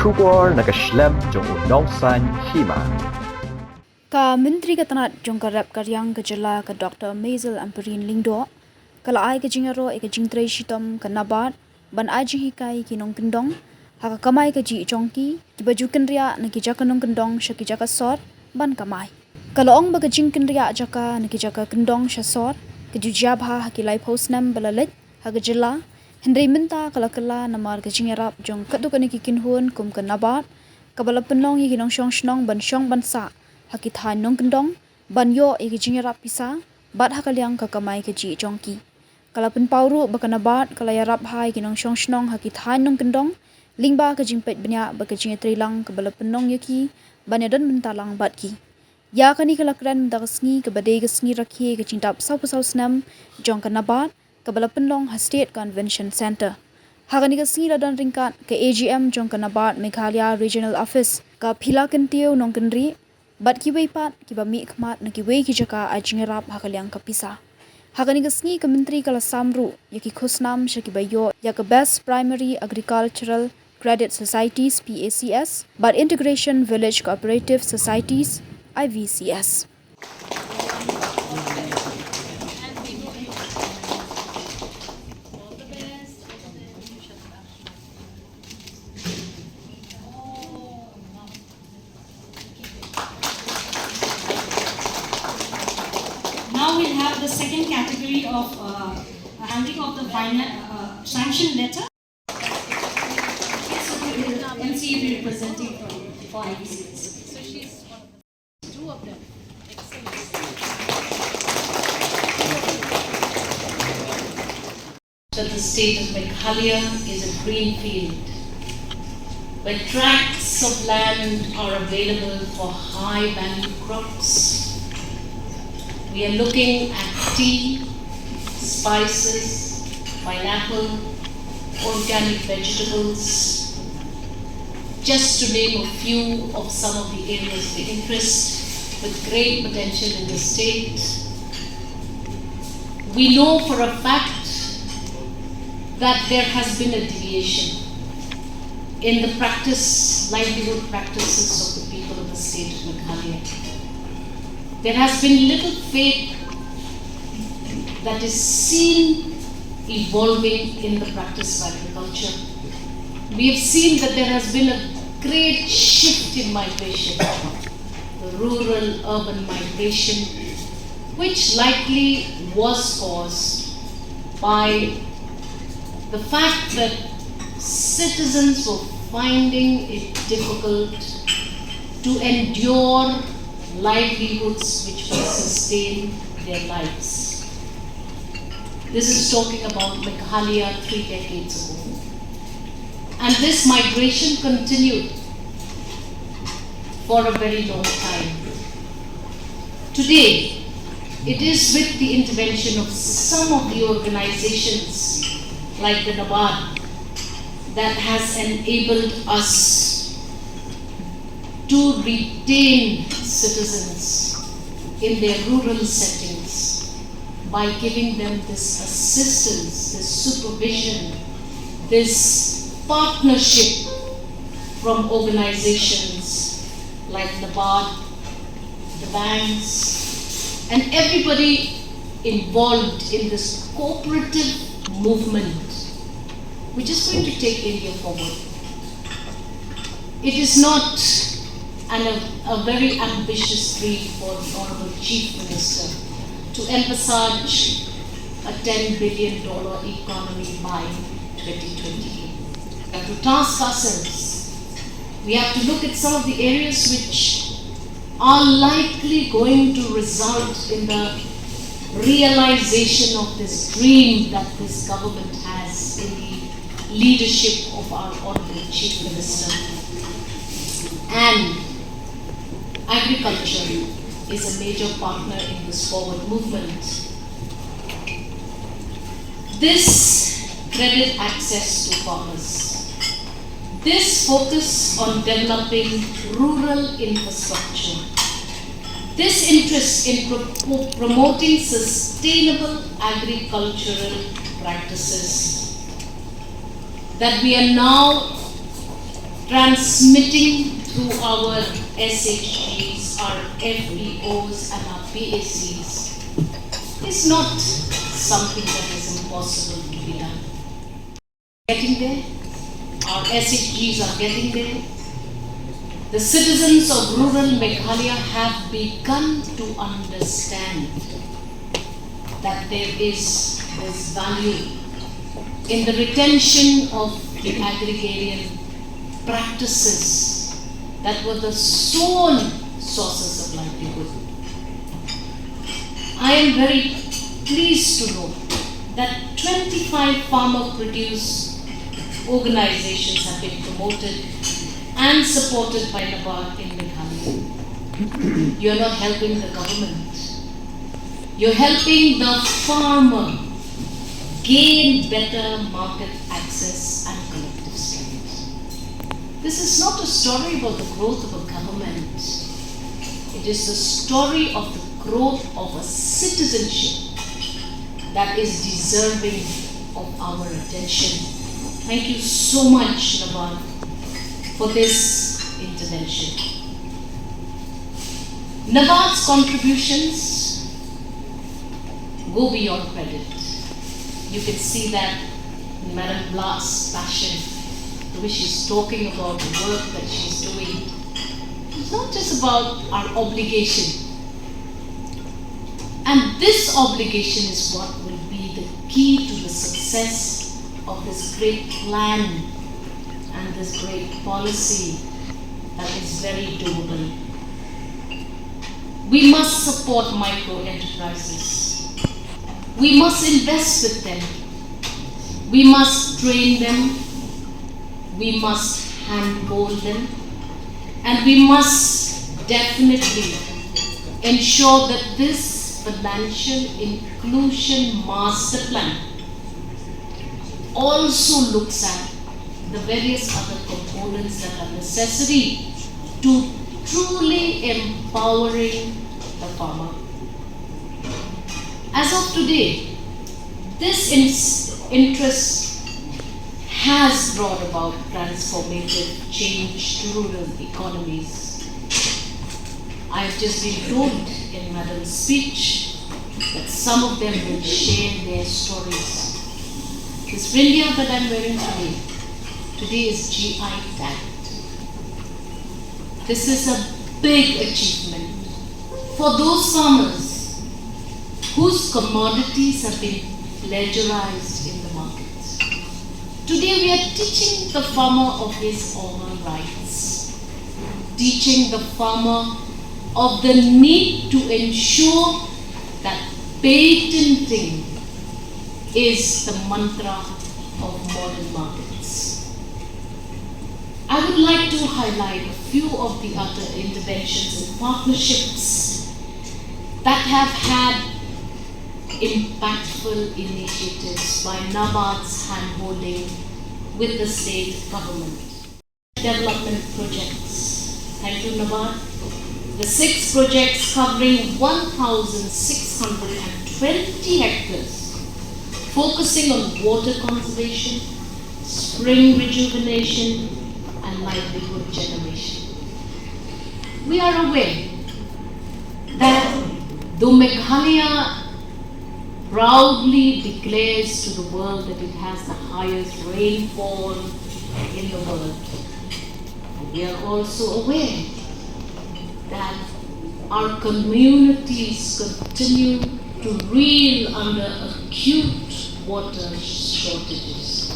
Shugor nakaslem jong unongsan Hima. Ka Menteri Katanat Jongkarap Karyang Kejala ke Dr. Mazel Ampareen Lingdo, kala ai ke jingaro ke jingtrei shitom ke Nabard, ban aji hikai ki nong kendong, haka kamai ke ji jongki, ki baju Kynriah na ki Jaka nong kendong syaki Jaka sor, ban kamai. Kala ong ba ke jing Kynriah Jaka na ki Jaka kendong syasor, ke jujabha haki lai posnam balalet, haka jela, Hendrai minta kala namar ke jingarap jong kadu kani ki kinhun kum ke Nabard, kabala penong yi kinong syong ban syong ban sa, haki thai nong kendong ban yo e jingarap Pisa bat hakaliang kakamai ke ji jongki kala pen pauru bakana bat kala yarap hai kinong syong haki thai nong kendong lingba ke jimpet benya ba ke jinga trilang ke bala penong yaki banyadan mentalang bat ki ya kani kala kran dagasngi ke badai ke sngi rakhi ke cintap sau snam jong kana bat ke bala penong ha state convention center hagani ke sngi ladan ringkat ke AGM jong kana bat Meghalaya regional office ka phila kentio nong kendri bat ki wei pat ki ba mi khmat na ki wei ki Jaka ajingerap hakaliang ka Pisa hakani ka sngi ka menteri kala samru yaki khusnam shaki ba yo ya ka best primary agricultural credit societies PACS but integration village cooperative societies IVCS. Now we'll have the second category of handing of the final sanction letter. NCA representing for IBCS. So she's one of them. Two of them. Excellent. That the state of Meghalaya is a green field, where tracts of land are available for high value crops. We are looking at tea, spices, pineapple, organic vegetables, just to name a few of some of the areas of interest with great potential in the state. We know for a fact that there has been a deviation in the livelihood practices of the people of the state of Meghalaya. There has been little faith that is seen evolving in the practice of agriculture. We have seen that there has been a great shift in migration, the rural-urban migration, which likely was caused by the fact that citizens were finding it difficult to endure livelihoods which will sustain their lives. This is talking about Meghalaya 3 decades ago. And this migration continued for a very long time. Today, it is with the intervention of some of the organizations like the Nabard that has enabled us to retain citizens in their rural settings by giving them this assistance, this supervision, this partnership from organizations like Nabard, the banks, and everybody involved in this cooperative movement, which is going to take India forward. It is not a very ambitious dream for the Honorable Chief Minister to envisage a $10 billion economy by 2028. We have to task ourselves. We have to look at some of the areas which are likely going to result in the realization of this dream that this government has in the leadership of our Honorable Chief Minister. And agriculture is a major partner in this forward movement. This credit access to farmers, this focus on developing rural infrastructure, this interest in promoting sustainable agricultural practices that we are now transmitting through our SHGs, our FBOs and our PACs is not something that is impossible to be done. Getting there, our SHGs are getting there. The citizens of rural Meghalaya have begun to understand that there is this value in the retention of the agrarian practices that were the sole sources of livelihood. I am very pleased to know that 25 farmer-produce organizations have been promoted and supported by Nabard in Meghalaya. You are not helping the government. You are helping the farmer gain better market access and collective strength. This is not a story about the growth of a government. It is the story of the growth of a citizenship that is deserving of our attention. Thank you so much, Nabard, for this intervention. Nabard's contributions go beyond credit. You can see that in Madam Blas' passion, the way she's talking about the work that she's doing. It's not just about our obligation. And this obligation is what will be the key to the success of this great plan and this great policy that is very doable. We must support micro enterprises. We must invest with them. We must train them. We must handhold them. And we must definitely ensure that this financial inclusion master plan also looks at the various other components that are necessary to truly empowering the farmer. As of today, this interest has brought about transformative change to rural economies. I have just been told in Madam's speech that some of them will share their stories. This Vrindia that I'm wearing today is GI tagged. This is a big achievement for those farmers whose commodities have been pledgerized in the markets. Today we are teaching the farmer of his or her rights, teaching the farmer of the need to ensure that patenting is the mantra of modern markets. I would like to highlight a few of the other interventions and partnerships that have had impactful initiatives by Nabard's handholding with the state government. Development projects. Thank you, Nabard. The 6 projects covering 1,620 hectares, focusing on water conservation, spring rejuvenation, and livelihood generation. We are aware that though Meghalaya proudly declares to the world that it has the highest rainfall in the world, we are also aware that our communities continue to reel under acute water shortages.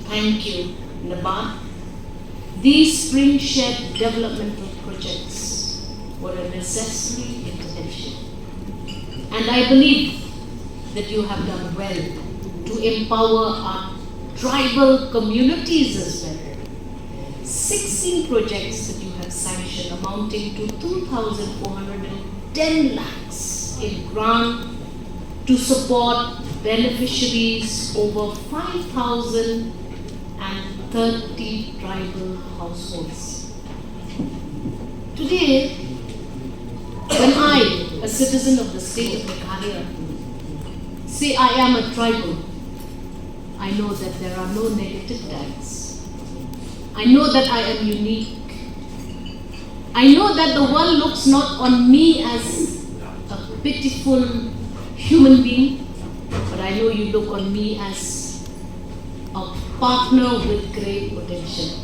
Thank you, Nabard. These spring-shed developmental projects were a necessary intervention. And I believe that you have done well to empower our tribal communities as well. 16 projects that you have sanctioned amounting to 2,410 lakhs in grant to support beneficiaries over 5,030 tribal households. Today, when I, a citizen of the state of Meghalaya, say I am a tribal, I know that there are no negative tags. I know that I am unique. I know that the world looks not on me as a pitiful human being, but I know you look on me as a partner with great potential.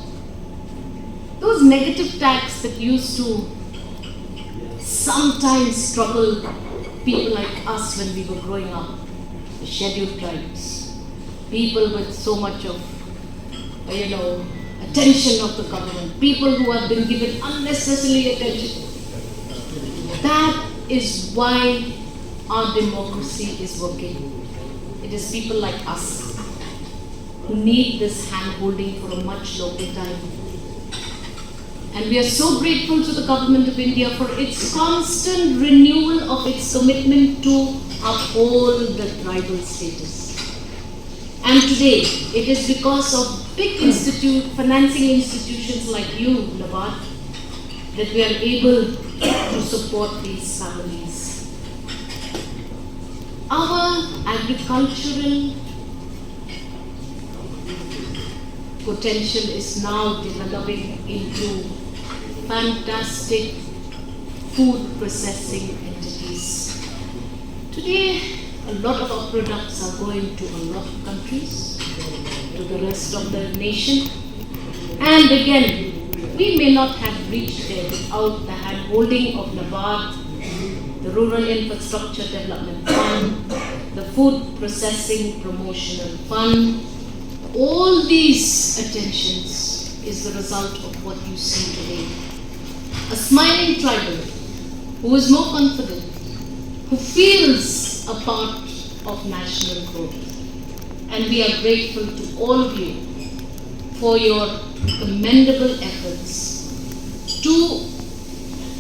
Those negative tags that used to sometimes trouble people like us when we were growing up, the scheduled tribes, people with so much of, attention of the government, people who have been given unnecessarily attention. That is why our democracy is working. It is people like us who need this hand-holding for a much longer time. And we are so grateful to the Government of India for its constant renewal of its commitment to uphold the tribal status. And today, it is because of big financing institutions like you, Nabard, that we are able to support these families. Our agricultural potential is now developing into fantastic food processing entities. Today, a lot of our products are going to a lot of countries, to the rest of the nation. And again, we may not have reached there without the hand-holding of Nabard, the Rural Infrastructure Development Fund, the Food Processing Promotional Fund. All these attentions is the result of what you see today. A smiling tribal who is more confident, who feels a part of national growth. And we are grateful to all of you for your commendable efforts to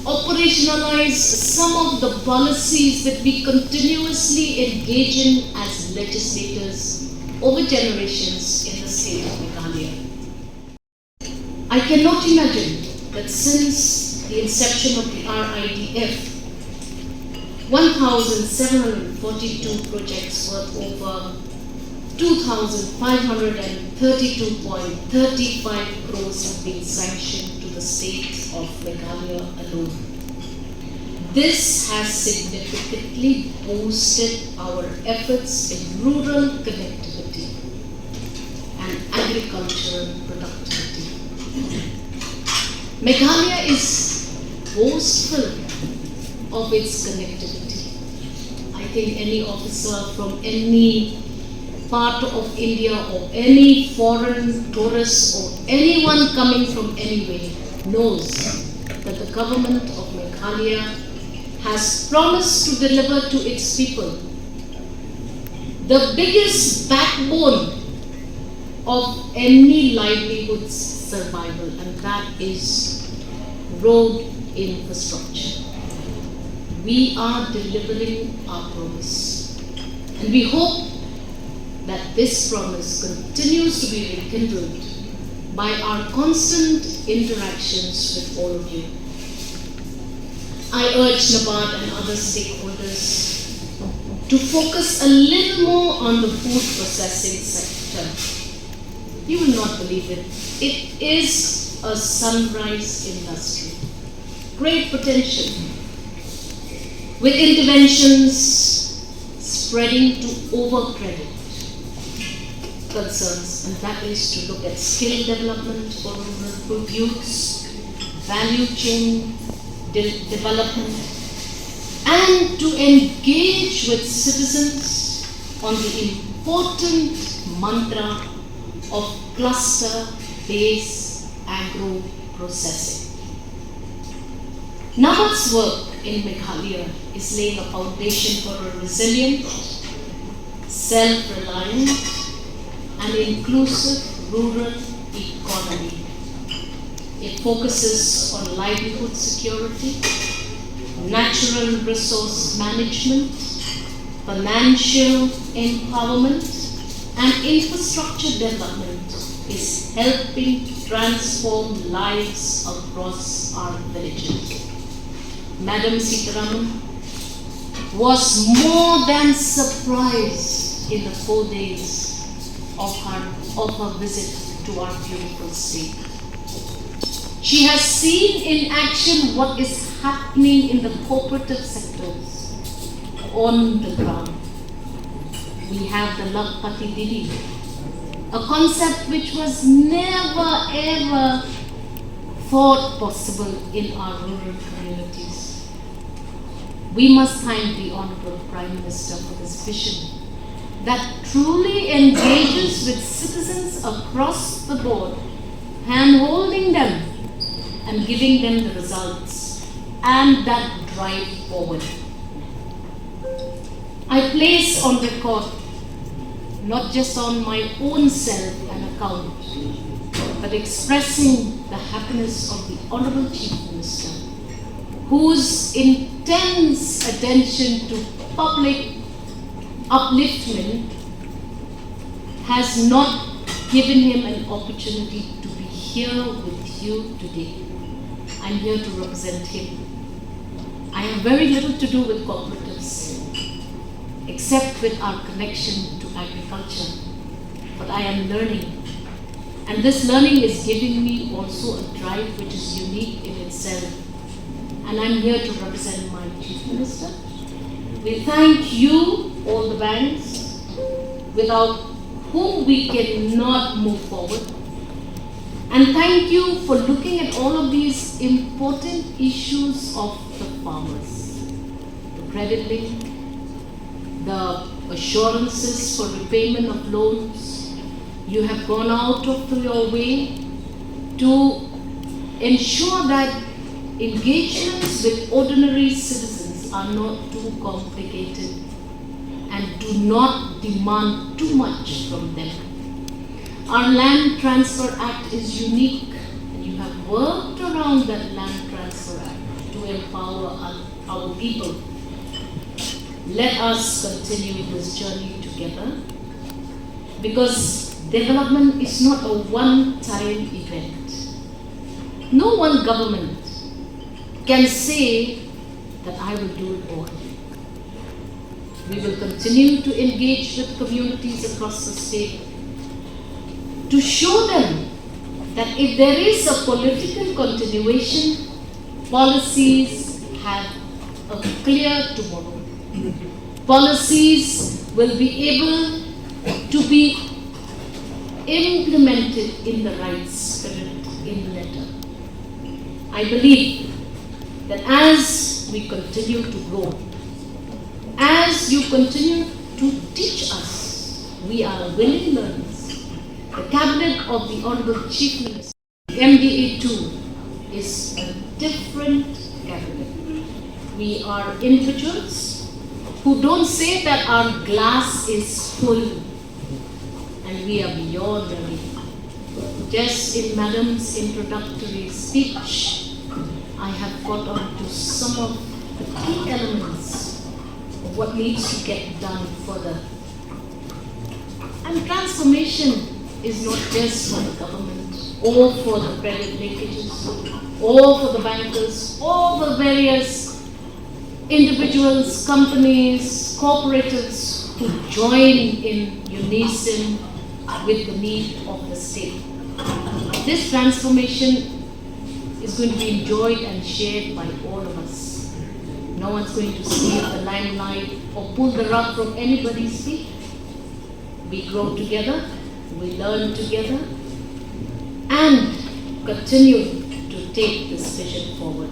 operationalize some of the policies that we continuously engage in as legislators over generations in the state of Meghalaya. I cannot imagine that since the inception of the RIDF, 1,742 projects worth over 2,532.35 crores have been sanctioned to the state of Meghalaya alone. This has significantly boosted our efforts in rural connectivity and agricultural productivity. Meghalaya is boastful of its connectivity. I think any officer from any part of India or any foreign tourist or anyone coming from anywhere knows that the government of Meghalaya has promised to deliver to its people the biggest backbone of any livelihood's survival, and that is road infrastructure. We are delivering our promise, and we hope that this promise continues to be rekindled by our constant interactions with all of you. I urge Nabard and other stakeholders to focus a little more on the food processing sector. You will not believe it. It is a sunrise industry. Great potential. With interventions spreading to over-credit concerns, and that is to look at skill development for rural youths, value chain development, and to engage with citizens on the important mantra of cluster-based agro-processing. Nabard's work in Meghalaya is laying a foundation for a resilient, self-reliant, and inclusive rural economy. It focuses on livelihood security, natural resource management, financial empowerment, and infrastructure development is helping transform lives across our villages. Madam Sitaraman was more than surprised in the 4 days of her visit to our beautiful state. She has seen in action what is happening in the cooperative sectors on the ground. We have the Lakpati Didi, a concept which was never ever thought possible in our rural communities. We must thank the Honorable Prime Minister for this vision that truly engages with citizens across the board, hand-holding them and giving them the results and that drive forward. I place on record, not just on my own self an account, but expressing the happiness of the Honorable Chief Minister, whose intense attention to public upliftment has not given him an opportunity to be here with you today. I'm here to represent him. I have very little to do with cooperatives, except with our connection to agriculture. But I am learning. And this learning is giving me also a drive which is unique in itself. And I'm here to represent my Chief Minister. We thank you, all the banks, without whom we cannot move forward. And thank you for looking at all of these important issues of the farmers. The credit link, the assurances for repayment of loans. You have gone out of your way to ensure that engagements with ordinary citizens are not too complicated and do not demand too much from them. Our Land Transfer Act is unique, and you have worked around that Land Transfer Act to empower our people. Let us continue this journey together, because development is not a one-time event. No one government can say that I will do it all. We will continue to engage with communities across the state to show them that if there is a political continuation, policies have a clear tomorrow. Policies will be able to be implemented in the right spirit, in letter. I believe that as we continue to grow, as you continue to teach us, we are willing learners. The cabinet of the Honorable Chief Minister, MDA 2, is a different cabinet. We are individuals who don't say that our glass is full and we are beyond ready. Just in Madam's introductory speech, I have got on to some of the key elements of what needs to get done further. And transformation is not just for the government, or for the credit linkages, or for the bankers, or for various individuals, companies, cooperatives who join in unison with the need of the state. This transformation is going to be enjoyed and shared by all of us. No one's going to steal the limelight or pull the rug from anybody's feet. We grow together, we learn together, and continue to take this vision forward.